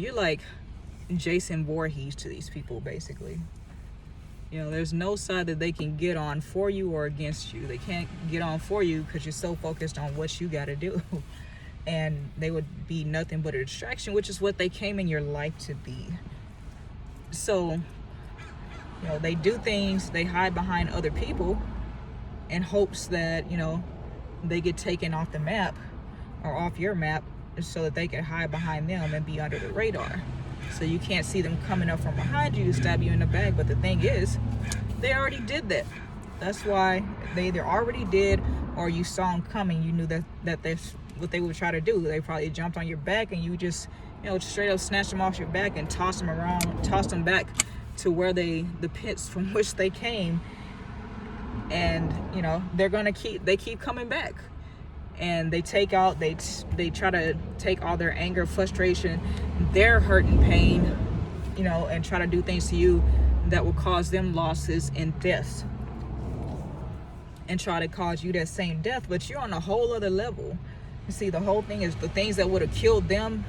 you're like Jason Voorhees to these people, basically. There's no side that they can get on for you or against you. They can't get on for you because you're so focused on what you got to do. And they would be nothing but a distraction, which is what they came in your life to be. So, they do things, they hide behind other people in hopes that, they get taken off the map or off your map so that they can hide behind them and be under the radar. So you can't see them coming up from behind you to stab you in the back. But the thing is, they already did that. That's why they either already did or you saw them coming. You knew that that's what they would try to do. They probably jumped on your back and you just, straight up snatched them off your back and tossed them around, tossed them back to where the pits from which they came. And, they keep coming back. And they try to take all their anger, frustration, their hurt and pain, and try to do things to you that will cause them losses and deaths. And try to cause you that same death, but you're on a whole other level. You see, the whole thing is the things that would have killed them,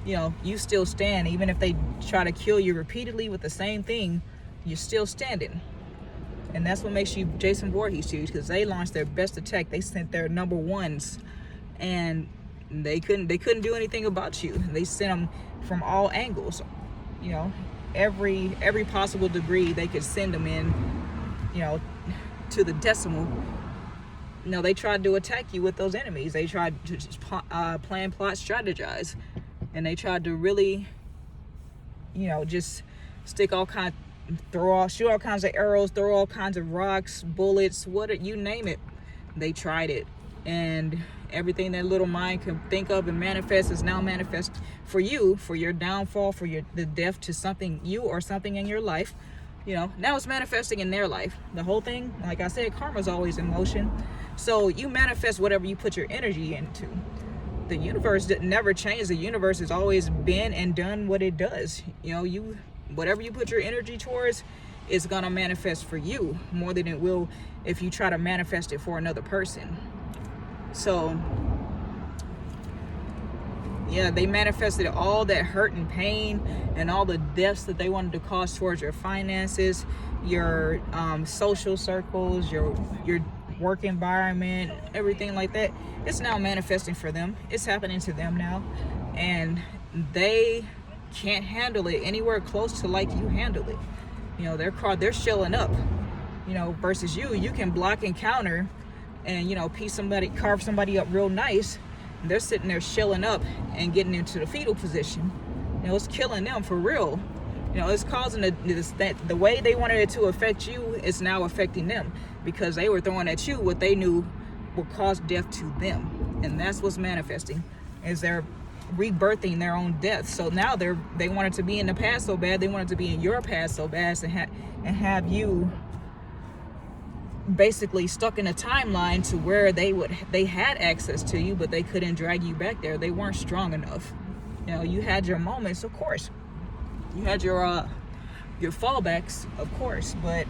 you still stand. Even if they try to kill you repeatedly with the same thing, you're still standing. And that's what makes you Jason Voorhees, because they launched their best attack. They sent their number ones, and they couldn't do anything about you. They sent them from all angles, every possible degree they could send them in, to the decimal. They tried to attack you with those enemies. They tried to plan, plot, strategize, and they tried to really, just stick all kinds. Shoot all kinds of arrows, throw all kinds of rocks, bullets, you name it. They tried it, and everything that little mind can think of and manifest is now manifest for you, for your downfall, for the death to something or something in your life. Now it's manifesting in their life. The whole thing, like I said, karma's always in motion. So you manifest whatever you put your energy into. The universe never changed. The universe has always been and done what it does. Whatever you put your energy towards is going to manifest for you more than it will if you try to manifest it for another person. So, yeah, they manifested all that hurt and pain and all the deaths that they wanted to cause towards your finances, your social circles, your work environment, everything like that. It's now manifesting for them. It's happening to them now. And they can't handle it anywhere close to like you handle it. They're shilling up, versus you can block and counter and, carve somebody up real nice. And they're sitting there shilling up and getting into the fetal position. It's killing them for real. It's causing the way they wanted it to affect you is now affecting them, because they were throwing at you what they knew would cause death to them. And that's what's manifesting, is they're rebirthing their own death. So now they wanted to be in the past so bad, they wanted to be in your past so bad, and have you basically stuck in a timeline to where they had access to you, but they couldn't drag you back there. They weren't strong enough. You had your moments, of course. You had your fallbacks, of course, but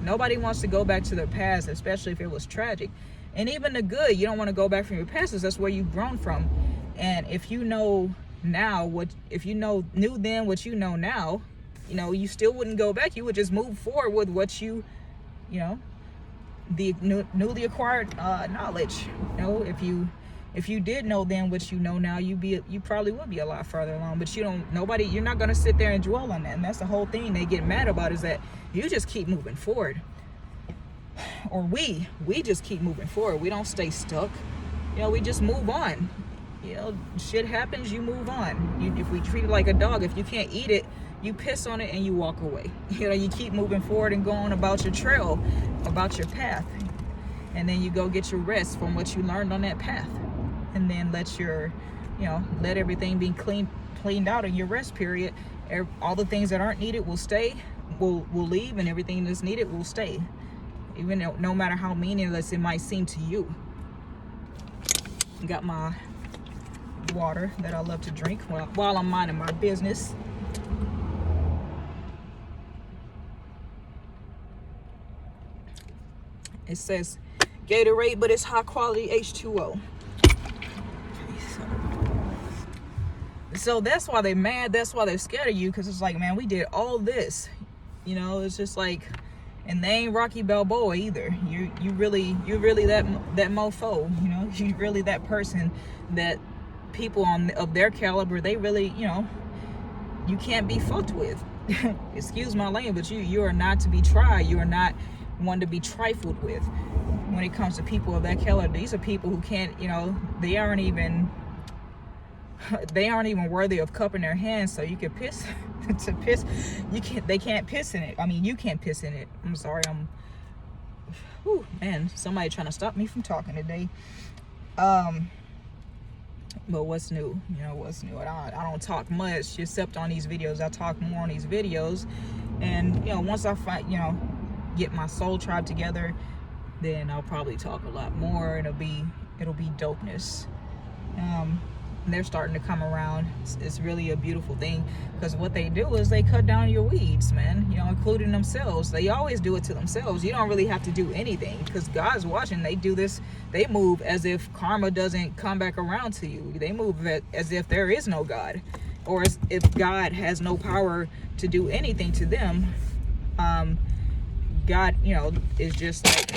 nobody wants to go back to their past, especially if it was tragic. And even the good, you don't want to go back from your past, because that's where you've grown from. And if you know now knew then what you know now, you still wouldn't go back. You would just move forward with what the newly acquired knowledge. If you did know then what you know now, you probably would be a lot further along. But you're not going to sit there and dwell on that. And that's the whole thing they get mad about, is that you just keep moving forward. Or we just keep moving forward. We don't stay stuck. We just move on. Shit happens, you move on. If we treat it like a dog, if you can't eat it, you piss on it and you walk away. You keep moving forward and going about your trail, about your path. And then you go get your rest from what you learned on that path. And then let everything be cleaned out in your rest period. All the things that aren't needed will stay, will leave, and everything that's needed will stay. Even no matter how meaningless it might seem to you. Got my water that I love to drink while I'm minding my business. It says Gatorade, but it's high quality H2O. So So that's why they're mad. That's why they're scared of you, because it's like, man, we did all this. You know, it's just like, and they ain't Rocky Balboa either. You really that mofo. You know, you really that person that people of their caliber, they really, you know, you can't be fucked with. Excuse my language, but you are not to be tried. You are not one to be trifled with. When it comes to people of that caliber, these are people who can't, you know, they aren't even worthy of cupping their hands. So you can piss to piss, they can't piss in it. I mean, you can't piss in it. I'm sorry, whew, man, somebody trying to stop me from talking today. But what's new? You know, what's new? I don't talk much except on these videos. I talk more on these videos, and you know, once I find, you know, get my soul tribe together, then I'll probably talk a lot more. It'll be dopeness. They're starting to come around. It's really a beautiful thing, because what they do is they cut down your weeds, man, you know, including themselves. They always do it to themselves. You don't really have to do anything, because God's watching. They do this, they move as if karma doesn't come back around to you. They move as if there is no God, or as if God has no power to do anything to them. God, you know, is just like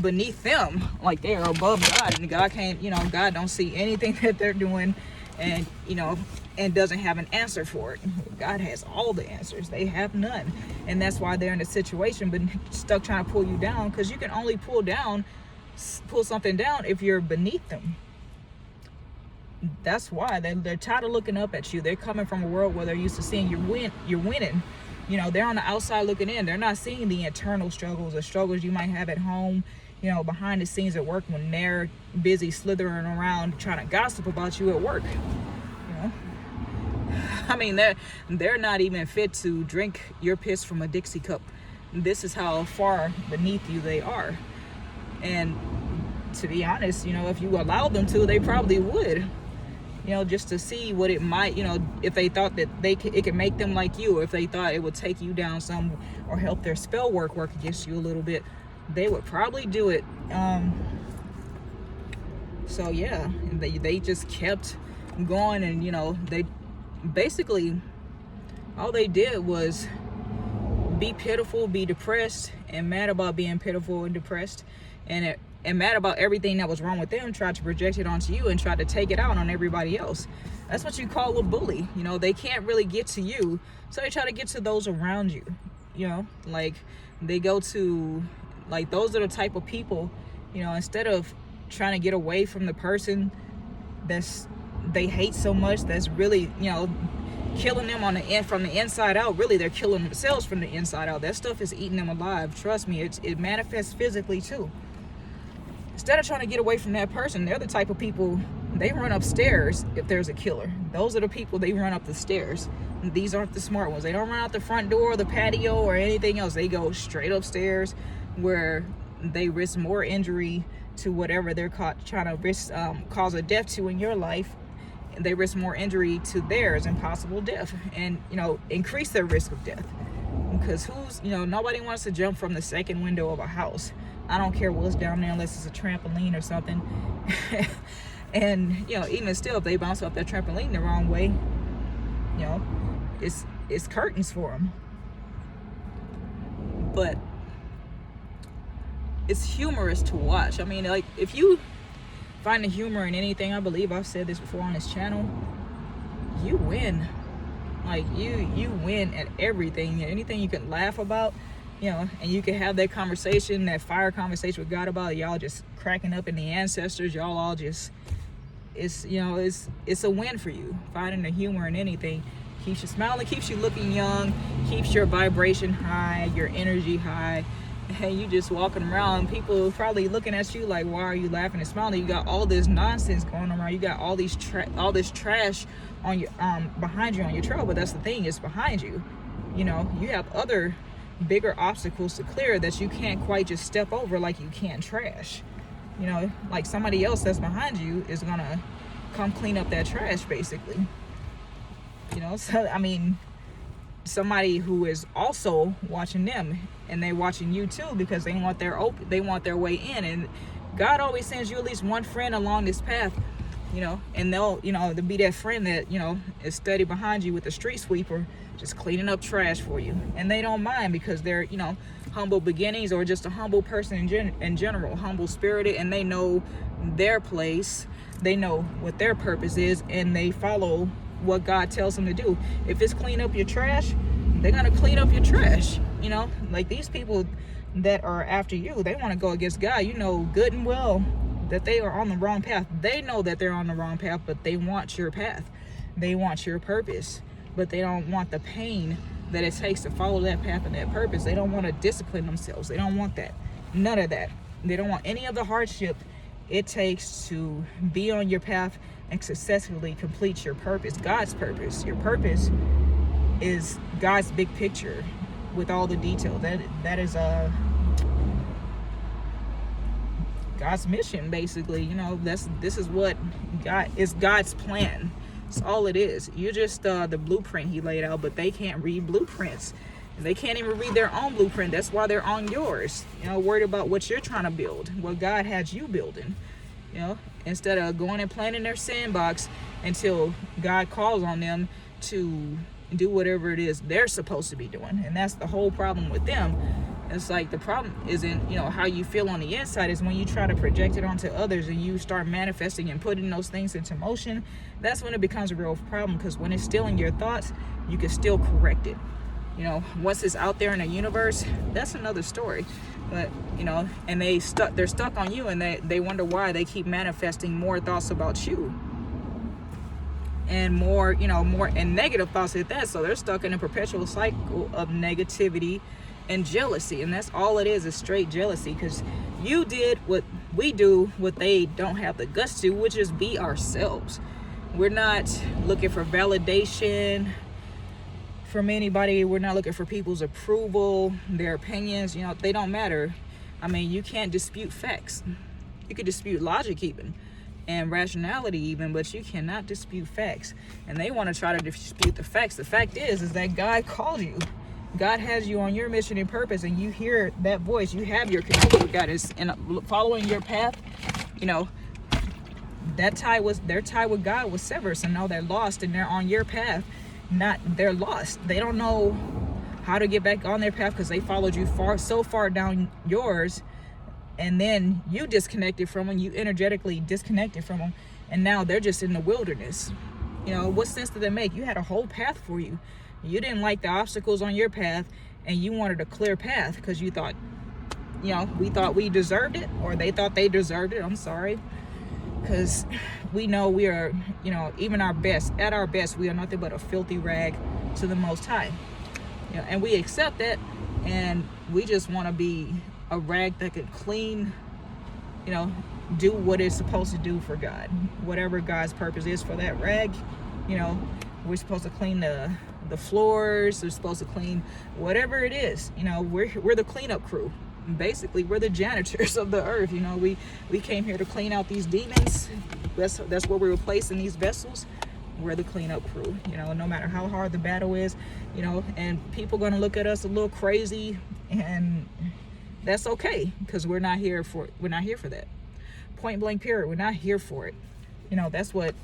beneath them, like they are above God, and God can't, you know, God don't see anything that they're doing, and you know, and doesn't have an answer for it. God has all the answers. They have none, and that's why they're in a situation, but stuck trying to pull you down, because you can only pull something down if you're beneath them. That's why they're tired of looking up at you. They're coming from a world where they're used to seeing you're winning. You know, they're on the outside looking in. They're not seeing the internal struggles or struggles you might have at home, you know, behind the scenes at work, when they're busy slithering around trying to gossip about you at work. You know, I mean, they're not even fit to drink your piss from a Dixie cup. This is how far beneath you they are. And to be honest, you know, if you allowed them to, they probably would. You know, just to see what it might, you know, if they thought that it could make them like you, or if they thought it would take you down some, or help their spell work against you a little bit, they would probably do it. So yeah, they just kept going, and you know, they basically, all they did was be pitiful, be depressed, and mad about being pitiful and depressed, and mad about everything that was wrong with them, tried to project it onto you and tried to take it out on everybody else. That's what you call a bully. You know, they can't really get to you, so they try to get to those around you. You know, like they go to, like, those are the type of people, you know, instead of trying to get away from the person they hate so much, that's really, you know, killing them from the inside out. Really, they're killing themselves from the inside out. That stuff is eating them alive. Trust me, it manifests physically too. Instead of trying to get away from that person, they're the type of people, they run upstairs if there's a killer. Those are the people, they run up the stairs. These aren't the smart ones. They don't run out the front door, the patio, or anything else. They go straight upstairs, where they risk more injury to whatever they're trying to risk, cause a death to in your life. They risk more injury to theirs and possible death, and you know, increase their risk of death. Because nobody wants to jump from the second window of a house. I don't care what's down there, unless it's a trampoline or something. And you know, even still, if they bounce off that trampoline the wrong way, you know, it's curtains for them. But it's humorous to watch. I mean, like, if you find the humor in anything, I believe I've said this before on this channel, you win. Like, you win at everything. Anything you can laugh about, you know, and you can have that conversation, that fire conversation with God about it, y'all just cracking up in the ancestors, y'all all just, it's a win for you. Finding the humor in anything keeps you smiling, keeps you looking young, keeps your vibration high, your energy high, and you just walking around, people probably looking at you like, why are you laughing and smiling? You got all this nonsense going around, you got all this trash on your behind you on your trail. But that's the thing, it's behind you. You know, you have other bigger obstacles to clear that you can't quite just step over like you can trash. You know, like somebody else that's behind you is gonna come clean up that trash, basically. You know, so I mean, somebody who is also watching them, and they watching you too, because they want their way in. And God always sends you at least one friend along this path And they'll, to be that friend that, is steady behind you with the street sweeper, just cleaning up trash for you. And they don't mind because they're, humble beginnings, or just a humble person in general, humble spirited, and they know their place, they know what their purpose is, and they follow what God tells them to do. If it's clean up your trash, they're gonna clean up your trash. Like these people that are after you, they want to go against God. Good and well that they are on the wrong path. They know that they're on the wrong path, but they want your path. They want your purpose, but they don't want the pain that it takes to follow that path and that purpose. They don't want to discipline themselves. They don't want that. None of that. They don't want any of the hardship it takes to be on your path and successfully complete your purpose. God's purpose. Your purpose is God's big picture with all the detail. That is God's mission, basically. This is what God's plan. It's all it is. You're just the blueprint he laid out, but they can't read blueprints. They can't even read their own blueprint. That's why they're on yours. Worried about what you're trying to build, what God has you building. Instead of going and playing in their sandbox until God calls on them to do whatever it is they're supposed to be doing. And that's the whole problem with them. It's like the problem isn't, how you feel on the inside. Is when you try to project it onto others and you start manifesting and putting those things into motion. That's when it becomes a real problem, because when it's still in your thoughts, you can still correct it. Once it's out there in the universe, that's another story. But, and they're stuck on you, and they wonder why they keep manifesting more thoughts about you. And more and negative thoughts at that. So they're stuck in a perpetual cycle of negativity and jealousy, and that's all it is straight jealousy, because you did what we do, what they don't have the guts to, which is be ourselves. We're not looking for validation from anybody. We're not looking for people's approval, their opinions. They don't matter. You can't dispute facts. You could dispute logic even, and rationality even, but you cannot dispute facts. And they want to try to dispute the facts. The fact is that God called you. God has you on your mission and purpose, and you hear that voice. You have your connection with God. And following your path, their tie with God was severed. So now they're lost, and they're on your path. They're lost. They don't know how to get back on their path because they followed you so far down yours, and then you disconnected from them. You energetically disconnected from them, and now they're just in the wilderness. What sense did that make? You had a whole path for you. You didn't like the obstacles on your path, and you wanted a clear path because you thought, we thought we deserved it, or they thought they deserved it. I'm sorry. Because we know we are, even at our best, we are nothing but a filthy rag to the Most High. And we accept that, and we just want to be a rag that can clean, do what it's supposed to do for God. Whatever God's purpose is for that rag, we're supposed to clean the floors. We're supposed to clean whatever it is. We're the cleanup crew. Basically, we're the janitors of the earth. We came here to clean out these demons. That's where we were placed in these vessels. We're the cleanup crew. No matter how hard the battle is, and people gonna look at us a little crazy, and that's okay, because we're not here for that. Point blank period. We're not here for it. That's what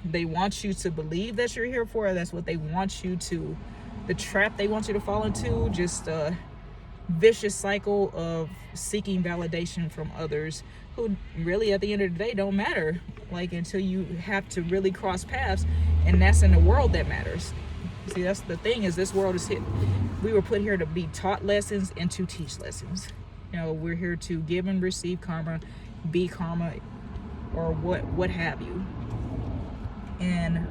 they want you to believe that you're here for. That's what they want you to, the trap they want you to fall into. Just vicious cycle of seeking validation from others who really at the end of the day don't matter, until you have to really cross paths, and that's in the world that matters. See, that's the thing, is this world is we were put here to be taught lessons and to teach lessons. We're here to give and receive karma, be karma, or what have you. And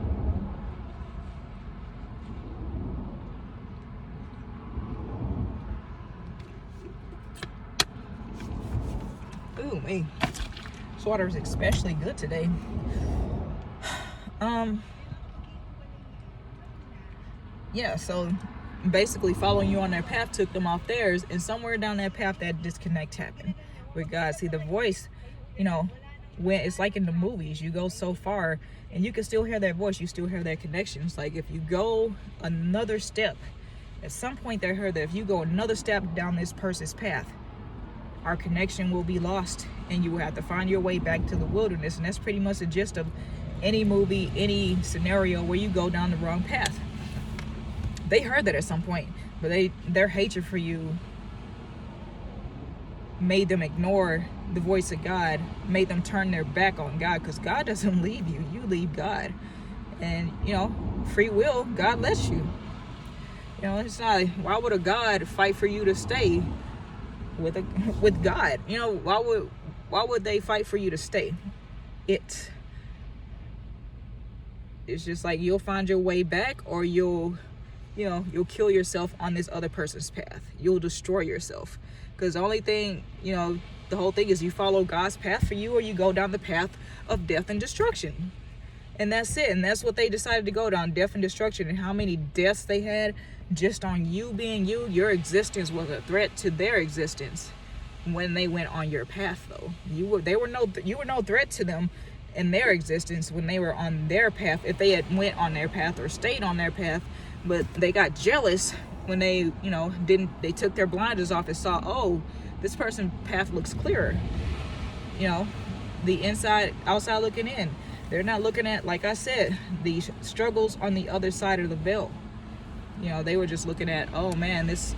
ooh, man, this water is especially good today. Yeah, so basically following you on their path took them off theirs, and somewhere down that path that disconnect happened with God. See, the voice, when it's like in the movies, you go so far and you can still hear that voice, you still hear that connection. It's like if you go another step, at some point they heard that if you go another step down this person's path, our connection will be lost, and you will have to find your way back to the wilderness. And that's pretty much the gist of any movie, any scenario where you go down the wrong path. They heard that at some point, but their hatred for you made them ignore the voice of God, made them turn their back on God, because God doesn't leave you, you leave God. And free will, God lets you. It's not, why would a God fight for you to stay with God? Why would they fight for you to stay? It's just like, you'll find your way back, or you'll kill yourself on this other person's path. You'll destroy yourself, because the only thing, the whole thing is, you follow God's path for you, or you go down the path of death and destruction. And that's it. And that's what they decided to go down, death and destruction. And how many deaths they had just on you being you. Your existence was a threat to their existence when they went on your path, though. You were no threat to them in their existence when they were on their path, if they had went on their path or stayed on their path. But they got jealous when they they took their blinders off and saw, oh, this person's path looks clearer. The inside, outside looking in. They're not looking at, like I said, the struggles on the other side of the veil. They were just looking at, oh man, this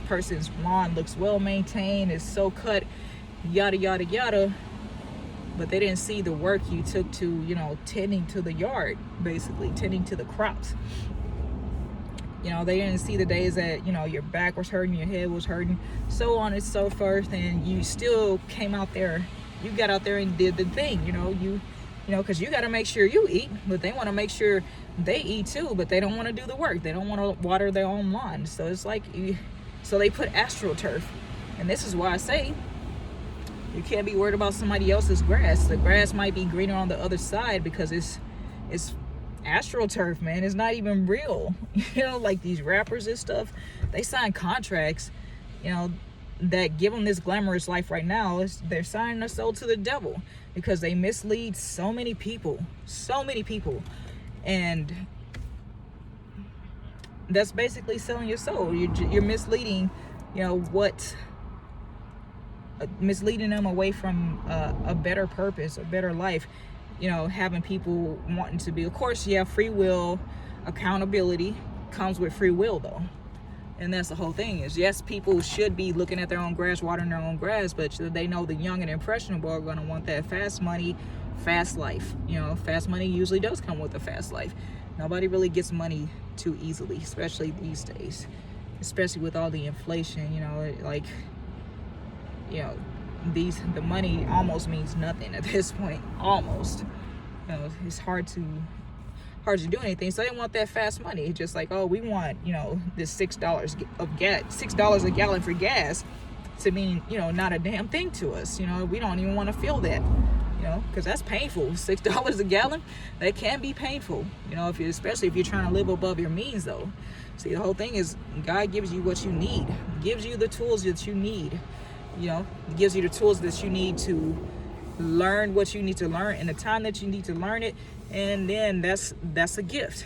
person's lawn looks well maintained, it's so cut, yada yada yada. But they didn't see the work you took to, tending to the yard, basically tending to the crops. They didn't see the days that, your back was hurting, your head was hurting, so on and so forth, and you still came out there, you got out there and did the thing, because you got to make sure you eat, but they want to make sure they eat too, but they don't want to do the work. They don't want to water their own lawn. So it's like, so they put astroturf. And this is why I say, you can't be worried about somebody else's grass. The grass might be greener on the other side because it's astroturf, man. It's not even real. Like these rappers and stuff, they sign contracts, that give them this glamorous life right now. They're signing their soul to the devil, because they mislead so many people, and that's basically selling your soul. You're misleading, misleading them away from a better purpose, a better life. Having people wanting to be, of course, you have free will, accountability comes with free will, though. And that's the whole thing, is yes, people should be looking at their own grass, watering their own grass, but they know the young and impressionable are going to want that fast money, fast life. Fast money usually does come with a fast life. Nobody really gets money too easily, especially these days, especially with all the inflation. The money almost means nothing at this point. Almost. It's hard to do anything. So they want that fast money. Just like, oh, we want, this $6 of gas, $6 a gallon for gas to mean, not a damn thing to us. We don't even want to feel that, because that's painful. $6 a gallon, that can be painful, especially if you're trying to live above your means, though. See, the whole thing is, God gives you what you need, gives you the tools that you need, gives you the tools that you need to learn what you need to learn in the time that you need to learn it. And then that's a gift,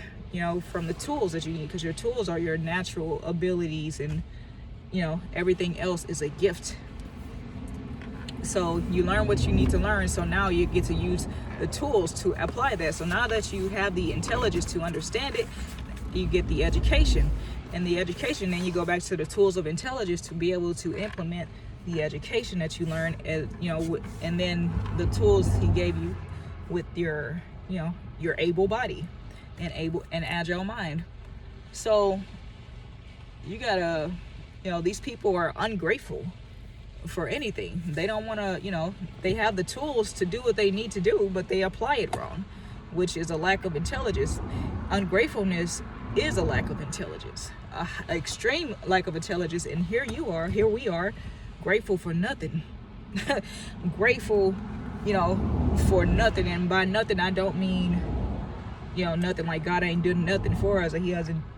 from the tools that you need, because your tools are your natural abilities, and everything else is a gift. So you learn what you need to learn, so now you get to use the tools to apply that. So now that you have the intelligence to understand it, you get the education, and the education, then you go back to the tools of intelligence to be able to implement the education that you learned, and then the tools he gave you with your able body and agile mind. So you gotta, these people are ungrateful for anything. They don't want to, they have the tools to do what they need to do, but they apply it wrong, which is a lack of intelligence. Ungratefulness is a lack of intelligence, an extreme lack of intelligence. And here we are, grateful for nothing. Grateful, for nothing. And by nothing, I don't mean, nothing like God ain't doing nothing for us, or he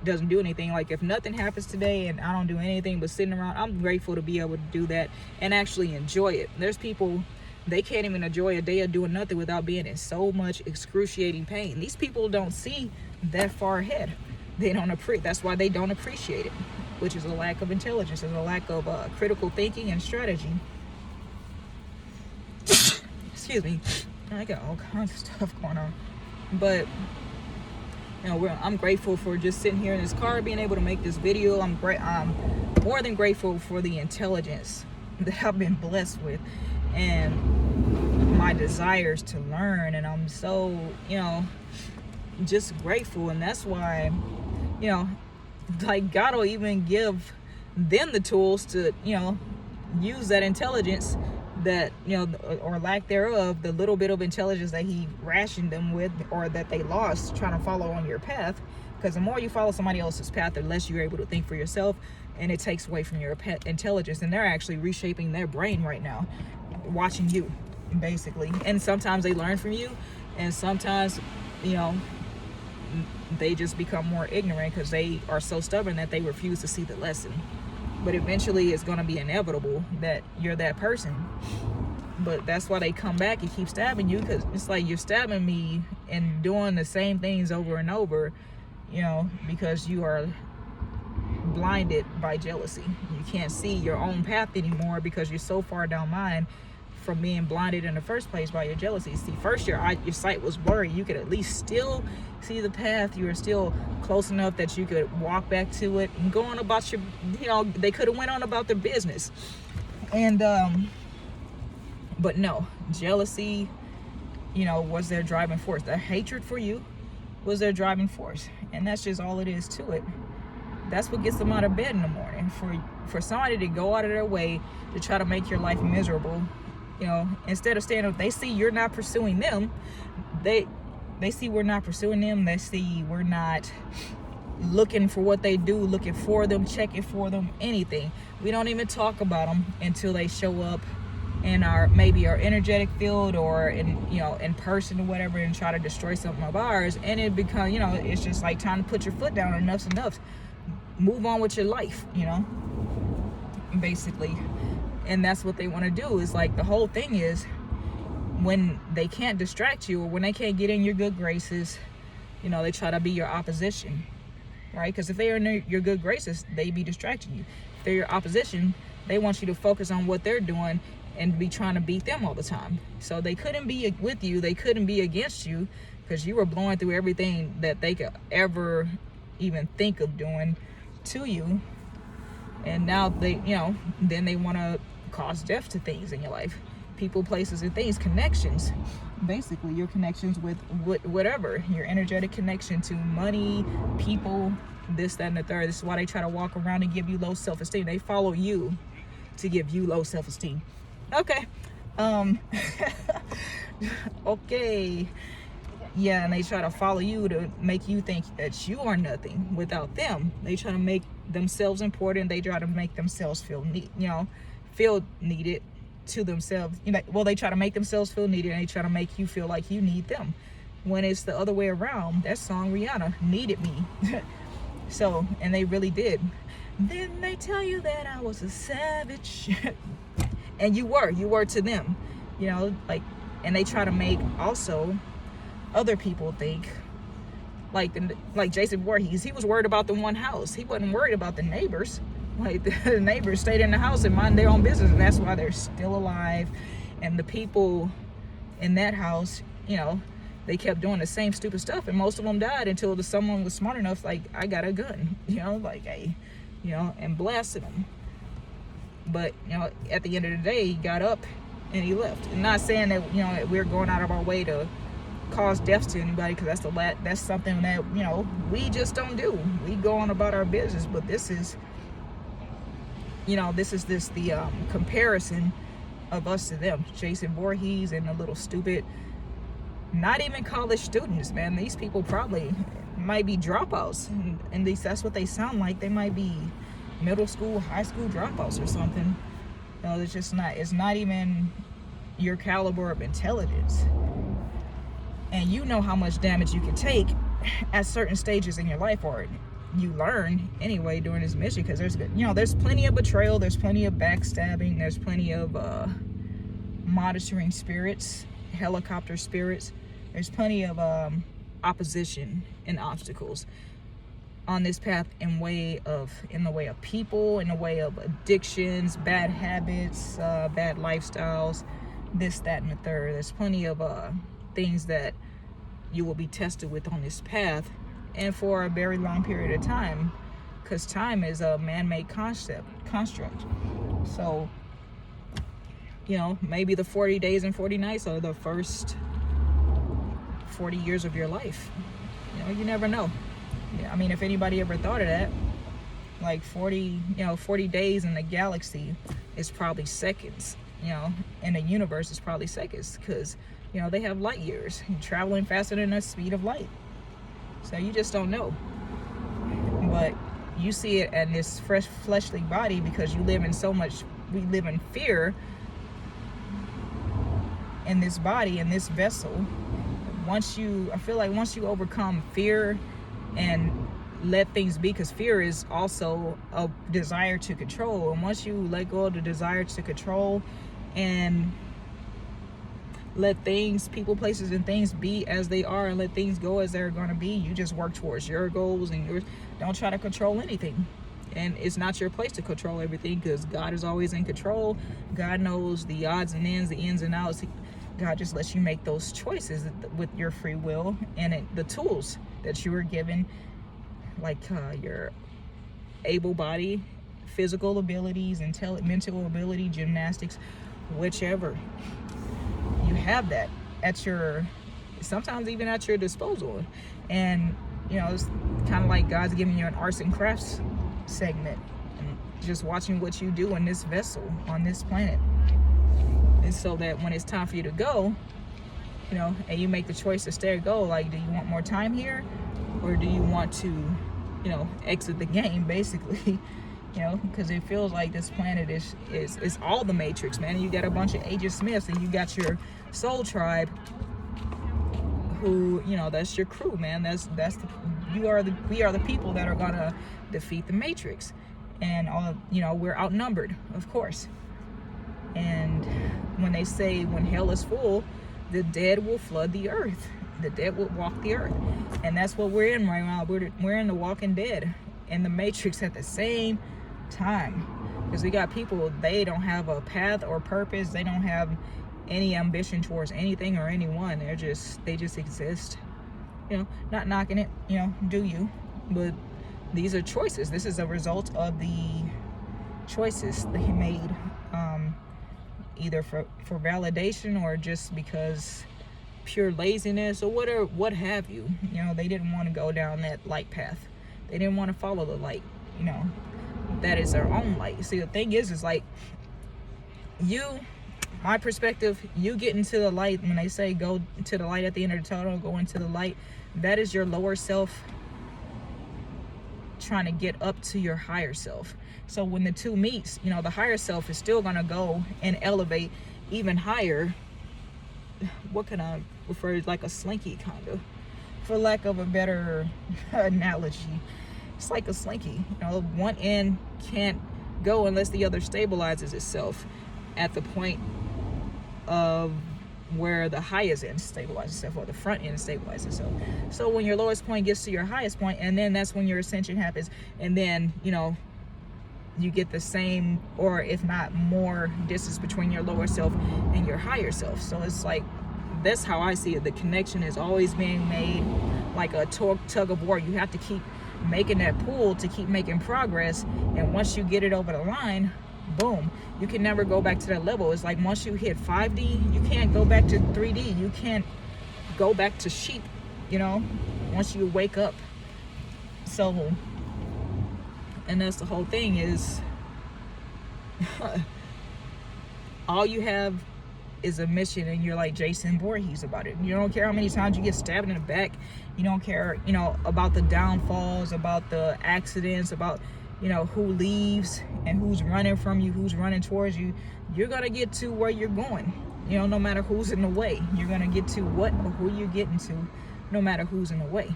doesn't do anything. Like, if nothing happens today and I don't do anything but sitting around, I'm grateful to be able to do that and actually enjoy it. There's people, they can't even enjoy a day of doing nothing without being in so much excruciating pain. These people don't see that far ahead. That's why they don't appreciate it, which is a lack of intelligence, and a lack of critical thinking and strategy. excuse me, I got all kinds of stuff going on. But I'm grateful for just sitting here in this car, being able to make this video. I'm more than grateful for the intelligence that I've been blessed with, and my desires to learn. And I'm so, just grateful. And that's why, like, God will even give them the tools to, use that intelligence that, or lack thereof, the little bit of intelligence that he rationed them with, or that they lost trying to follow on your path. Because the more you follow somebody else's path, the less you're able to think for yourself, and it takes away from your intelligence. And they're actually reshaping their brain right now, watching you, basically. And sometimes they learn from you, and sometimes, they just become more ignorant because they are so stubborn that they refuse to see the lesson. But eventually it's going to be inevitable that you're that person. But that's why they come back and keep stabbing you, because it's like, you're stabbing me and doing the same things over and over, because you are blinded by jealousy. You can't see your own path anymore because you're so far down mine from being blinded in the first place by your jealousy. See, first your sight was blurry. You could at least still see the path. You were still close enough that you could walk back to it and go on about your, they could have went on about their business. And but no, jealousy, was their driving force. The hatred for you was their driving force, and that's just all it is to it. That's what gets them out of bed in the morning. For somebody to go out of their way to try to make your life miserable, instead of staying up, they see you're not pursuing them. They see we're not pursuing them. They see we're not looking for what they do, looking for them, checking for them, anything. We don't even talk about them until they show up in our energetic field, or in person or whatever, and try to destroy something of ours. And it becomes, it's just like time to put your foot down. Enough's enough. Move on with your life, basically. And that's what they want to do. Is like, the whole thing is, when they can't distract you, or when they can't get in your good graces, they try to be your opposition, right? Because if they are in your good graces, they be distracting you. If they're your opposition, they want you to focus on what they're doing and be trying to beat them all the time. So they couldn't be with you, they couldn't be against you, because you were blowing through everything that they could ever even think of doing to you. And now they, then they want to cause death to things in your life. People, places, and things. Connections. Basically, your connections with whatever. Your energetic connection to money, people, this, that, and the third. This is why they try to walk around and give you low self-esteem. They follow you to give you low self-esteem. Okay. Okay. Yeah, and they try to follow you to make you think that you are nothing without them. They try to make themselves important. They try to make themselves feel feel needed to themselves. They try to make themselves feel needed, and they try to make you feel like you need them, when it's the other way around. That song, Rihanna, Needed Me. So, and they really did. Then they tell you that I was a savage. And you were to them, and they try to make also other people think, like Jason Voorhees, he was worried about the one house. He wasn't worried about the neighbors. Like, the neighbors stayed in the house and mind their own business, and that's why they're still alive. And the people in that house, they kept doing the same stupid stuff, and most of them died until someone was smart enough, like, I got a gun, hey, and blasted them. But at the end of the day, he got up and he left. And not saying that we're going out of our way to cause deaths to anybody, because that's something that we just don't do. We go on about our business. But this is the comparison of us to them. Jason Voorhees and the little stupid, not even college students, man. These people probably might be dropouts, and at least that's what they sound like. They might be middle school, high school dropouts or something. It's not even your caliber of intelligence. And you know how much damage you can take at certain stages in your life, or you learn anyway during this mission, because there's plenty of betrayal, there's plenty of backstabbing, there's plenty of monitoring spirits, helicopter spirits. There's plenty of opposition and obstacles on this path, in the way of people, in the way of addictions, bad habits, bad lifestyles, this, that, and the third. There's plenty of things that you will be tested with on this path, and for a very long period of time, because time is a man-made construct. So, you know, maybe the 40 days and 40 nights are the first 40 years of your life. You know, you never know. I mean, if anybody ever thought of that, like 40 days in the galaxy is probably seconds. You know, in the universe is probably seconds, because, you know, they have light years. You're traveling faster than the speed of light. So you just don't know. But you see it in this fresh fleshly body, because we live in fear in this body, in this vessel. I feel like once you overcome fear and let things be, because fear is also a desire to control, and once you let go of the desire to control and let things, people, places, and things be as they are, and let things go as they're going to be, you just work towards your goals and yours. Don't try to control anything. And it's not your place to control everything, because God is always in control. God knows the odds and ends, the ins and outs. God just lets you make those choices with your free will and the tools that you were given, like your able body, physical abilities, mental ability, gymnastics, whichever. You have that sometimes even at your disposal. And, you know, it's kind of like God's giving you an arts and crafts segment, and just watching what you do in this vessel on this planet. And so that when it's time for you to go, you know, and you make the choice to stay or go, like, do you want more time here, or do you want to, you know, exit the game, basically? You know, because it feels like this planet is all the Matrix, man. And you got a bunch of Agent Smiths, and you got your soul tribe, who, you know, that's your crew, man. We are the people that are gonna defeat the Matrix. And all, you know, we're outnumbered, of course. And when they say, when hell is full, the dead will flood the earth. The dead will walk the earth. And that's what we're in right now. We're in the Walking Dead and the Matrix at the same time. Because we got people, they don't have a path or purpose. They don't have any ambition towards anything or anyone. They just exist. You know, not knocking it, you know, do you? But these are choices. This is a result of the choices they made, either for validation, or just because pure laziness, or whatever, what have you. You know, they didn't want to go down that light path. They didn't want to follow the light. You know, that is their own light. See, the thing is like, my perspective, you get into the light. When they say go to the light at the end of the tunnel, go into the light, that is your lower self trying to get up to your higher self. So when the two meets, you know, the higher self is still going to go and elevate even higher. What can I refer to? Like a slinky, kind of, for lack of a better analogy. It's like a slinky. You know, one end can't go unless the other stabilizes itself at the point of where the highest end stabilizes itself, or the front end stabilizes itself. So when your lowest point gets to your highest point, and then that's when your ascension happens, and then, you know, you get the same, or if not more, distance between your lower self and your higher self. So it's like, that's how I see it. The connection is always being made, like a tug of war. You have to keep making that pull to keep making progress. And once you get it over the line, boom, you can never go back to that level. It's like, once you hit 5D, you can't go back to 3D. You can't go back to sheep, you know, once you wake up. So, and that's the whole thing, is all you have is a mission, and you're like Jason Voorhees about it. You don't care how many times you get stabbed in the back. You don't care, you know, about the downfalls, about the accidents, about, you know, who leaves and who's running from you, who's running towards you. You're gonna get to where you're going. You know, no matter who's in the way, you're gonna get to what or who you're getting to, no matter who's in the way.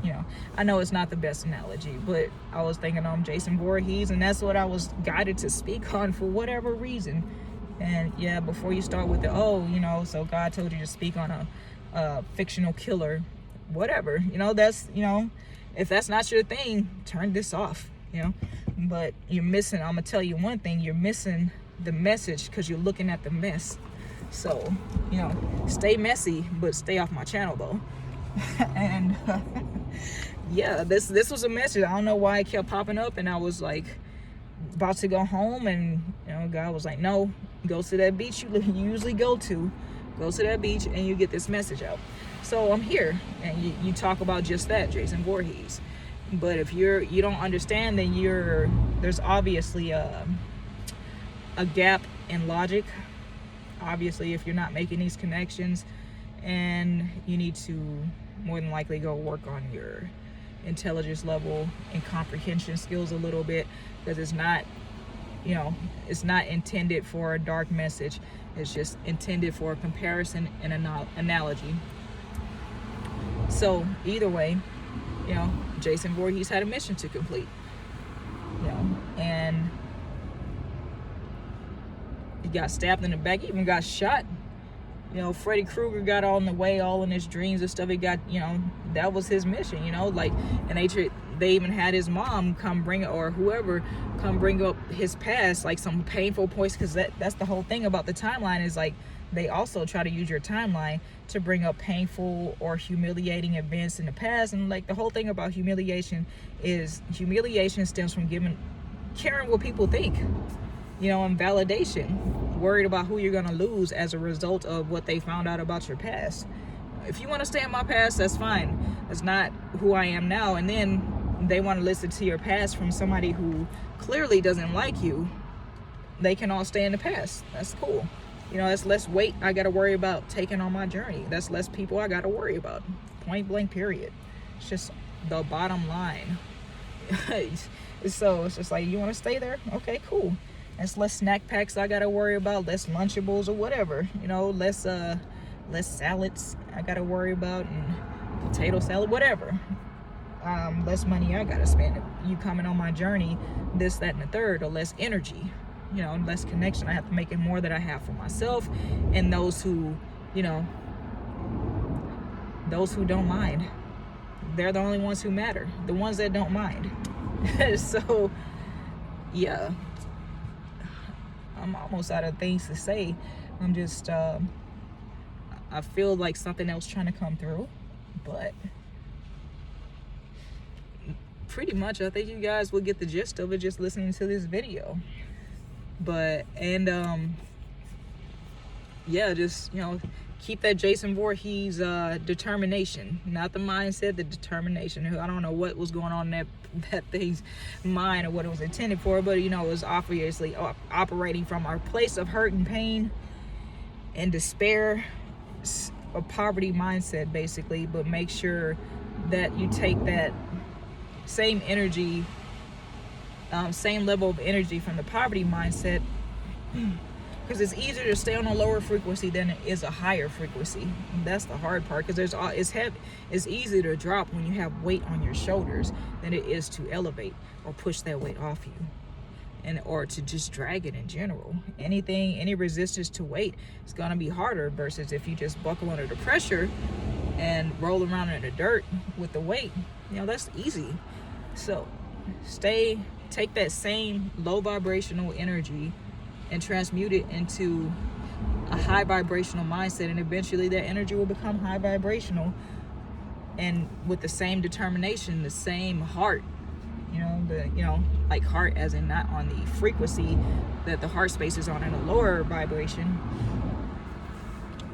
You know, I know it's not the best analogy, but I was thinking Jason Voorhees, and that's what I was guided to speak on for whatever reason. And yeah, before you start with you know, so God told you to speak on a fictional killer, whatever, you know, that's, you know, if that's not your thing, turn this off, you know. But you're missing, I'm gonna tell you one thing, you're missing the message because you're looking at the mess. So, you know, stay messy, but stay off my channel though. And yeah, this was a message. I don't know why it kept popping up, and I was like about to go home, and you know, God was like, no, go to that beach you usually go to that beach, and you get this message out. So I'm here, and you talk about just that, Jason Voorhees. But if you don't understand, then there's obviously a gap in logic. Obviously, if you're not making these connections, and you need to more than likely go work on your intelligence level and comprehension skills a little bit, because it's not, you know, it's not intended for a dark message. It's just intended for a comparison and analogy. So either way, you know, Jason Voorhees had a mission to complete, you know, and he got stabbed in the back, he even got shot. You know, Freddy Krueger got all in the way, all in his dreams and stuff. He got, you know, that was his mission, you know, like, and they even had his mom come bring, or whoever come bring up his past, like some painful points, because that's the whole thing about the timeline, is like they also try to use your timeline to bring up painful or humiliating events in the past. And like the whole thing about humiliation stems from caring what people think, you know, and validation, worried about who you're going to lose as a result of what they found out about your past. If you want to stay in my past, that's fine. That's not who I am now. And then they want to listen to your past from somebody who clearly doesn't like you. They can all stay in the past. That's cool. You know, that's less weight I got to worry about taking on my journey. That's less people I got to worry about. Point blank, period. It's just the bottom line. So it's just like, you want to stay there? Okay, cool. There's less snack packs I gotta worry about, less Lunchables or whatever, you know, less salads I gotta worry about, and potato salad, whatever. Less money I gotta spend. You coming on my journey, this, that, and the third, or less energy, you know, less connection I have to make, it more that I have for myself and those who, you know, those who don't mind. They're the only ones who matter, the ones that don't mind. So yeah, I'm almost out of things to say. I'm just I feel like something else trying to come through, but pretty much I think you guys will get the gist of it just listening to this video. But yeah, just, you know, keep that Jason Voorhees determination, not the mindset, the determination. I don't know what was going on in that thing's mind or what it was intended for, but you know, it was obviously operating from our place of hurt and pain and despair, a poverty mindset basically. But make sure that you take that same energy, same level of energy from the poverty mindset, because it's easier to stay on a lower frequency than it is a higher frequency. And that's the hard part, because it's easier to drop when you have weight on your shoulders than it is to elevate or push that weight off you, and or to just drag it in general. Any resistance to weight is going to be harder, versus if you just buckle under the pressure and roll around in the dirt with the weight, you know, that's easy. So take that same low vibrational energy and transmute it into a high vibrational mindset, and eventually that energy will become high vibrational, and with the same determination, the same heart, you know, like heart as in not on the frequency that the heart space is on, in a lower vibration,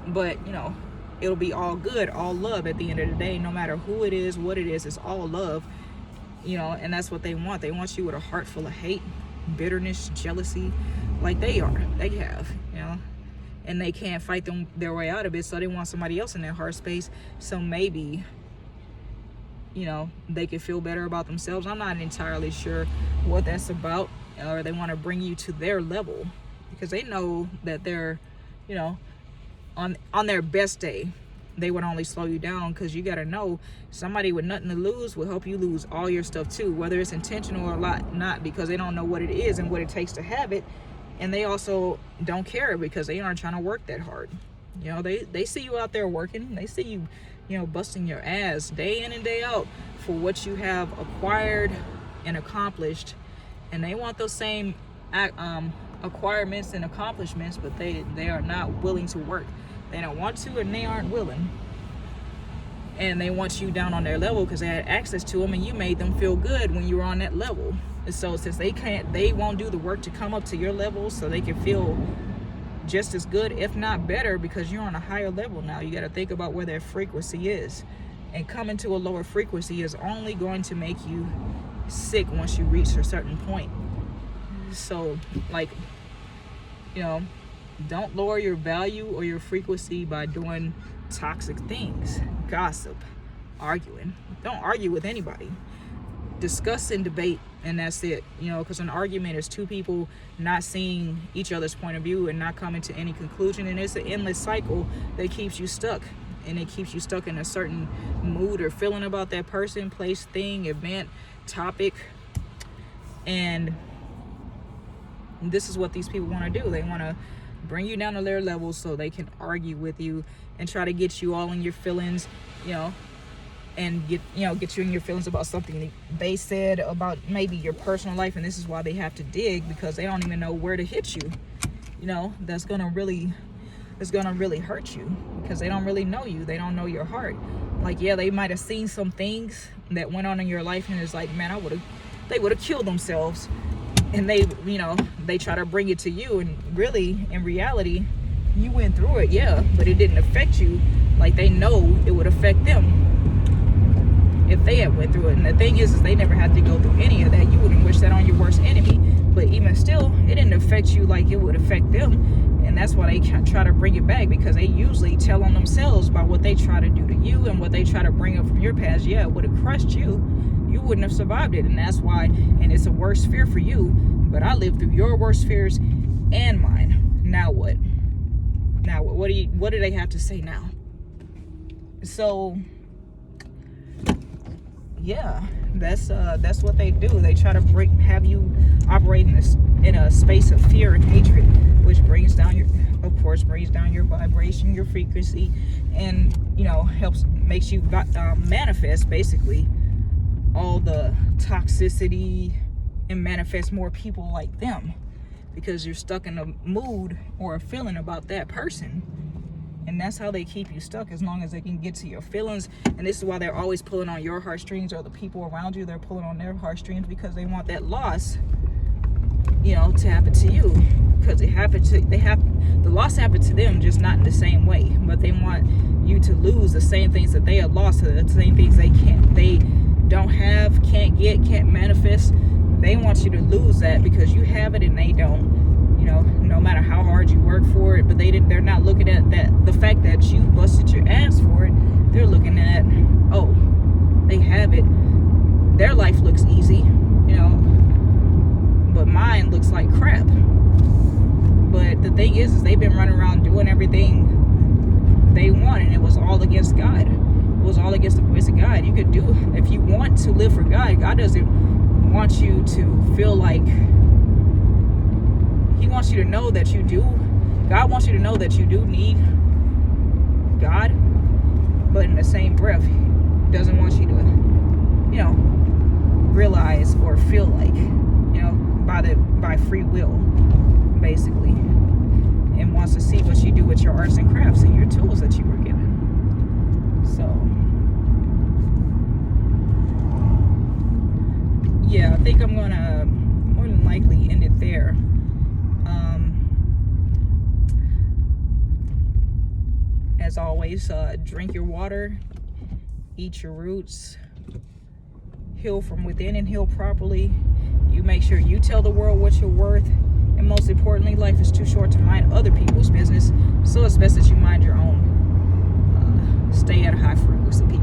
but you know, it'll be all good, all love at the end of the day. No matter who it is, what it is, it's all love, you know. And that's what they want. They want you with a heart full of hate, bitterness, jealousy, like they have, you know, and they can't fight their way out of it, so they want somebody else in their heart space, so maybe, you know, they can feel better about themselves. I'm not entirely sure what that's about, or they want to bring you to their level, because they know that they're, you know, on their best day, they would only slow you down, because you got to know somebody with nothing to lose will help you lose all your stuff too, whether it's intentional or not, because they don't know what it is and what it takes to have it. And they also don't care, because they aren't trying to work that hard. You know, they see you out there working. They see you, you know, busting your ass day in and day out for what you have acquired and accomplished. And they want those same acquirements and accomplishments, but they are not willing to work. They don't want to, and they aren't willing. And they want you down on their level because they had access to them, and you made them feel good when you were on that level. And so since they won't do the work to come up to your level so they can feel just as good, if not better, because you're on a higher level now. You got to think about where their frequency is. And coming to a lower frequency is only going to make you sick once you reach a certain point. So, like, you know, don't lower your value or your frequency by doing toxic things, gossip, arguing. Don't argue with anybody. Discuss and debate, and that's it. You know, because an argument is two people not seeing each other's point of view and not coming to any conclusion, and it's an endless cycle that keeps you stuck. And it keeps you stuck in a certain mood or feeling about that person, place, thing, event, topic. And this is what these people want to do. They want to bring you down to their level so they can argue with you and try to get you all in your feelings, you know, and get you in your feelings about something they said about maybe your personal life. And this is why they have to dig, because they don't even know where to hit you. You know, it's gonna really hurt you because they don't really know you. They don't know your heart. Like, yeah, they might have seen some things that went on in your life, and it's like, man, they would have killed themselves. And they try to bring it to you, and really, in reality, you went through it, yeah, but it didn't affect you like they know it would affect them if they had went through it. And the thing is they never had to go through any of that. You wouldn't wish that on your worst enemy, but even still, it didn't affect you like it would affect them. And that's why they try to bring it back, because they usually tell on themselves by what they try to do to you and what they try to bring up from your past. Yeah, it would have crushed you. You wouldn't have survived it. And that's why, and it's a worse fear for you, but I lived through your worst fears and mine. Now what? What do they have to say now? So, yeah, that's what they do. They try to have you operate in a space of fear and hatred, which brings down your vibration, your frequency, and makes you manifest basically all the toxicity and manifest more people like them, because you're stuck in a mood or a feeling about that person. And that's how they keep you stuck, as long as they can get to your feelings. And this is why they're always pulling on your heartstrings, or the people around you, they're pulling on their heartstrings, because they want that loss, to happen to you. Because the loss happened to them, just not in the same way. But they want you to lose the same things that they have lost, the same things they don't have, can't get, can't manifest. They want you to lose that because you have it and they don't. No matter how hard you work for it, but they're not looking at the fact that you busted your ass for it. They're looking at, oh, they have it. Their life looks easy, but mine looks like crap. But the thing is they've been running around doing everything they want, and it was all against God. It was all against the voice of God. You could do, if you want to live for God, God doesn't want you to feel like, He wants you to know that you do. God wants you to know that you do need God, but in the same breath, He doesn't want you to, realize or feel like, by free will, basically, and wants to see what you do with your arts and crafts and your tools that you were given. So, yeah, I think I'm gonna more than likely end it there. As always, drink your water, eat your roots, heal from within and heal properly. You make sure you tell the world what you're worth, and most importantly, life is too short to mind other people's business, so it's best that you mind your own. Stay at a high frequency.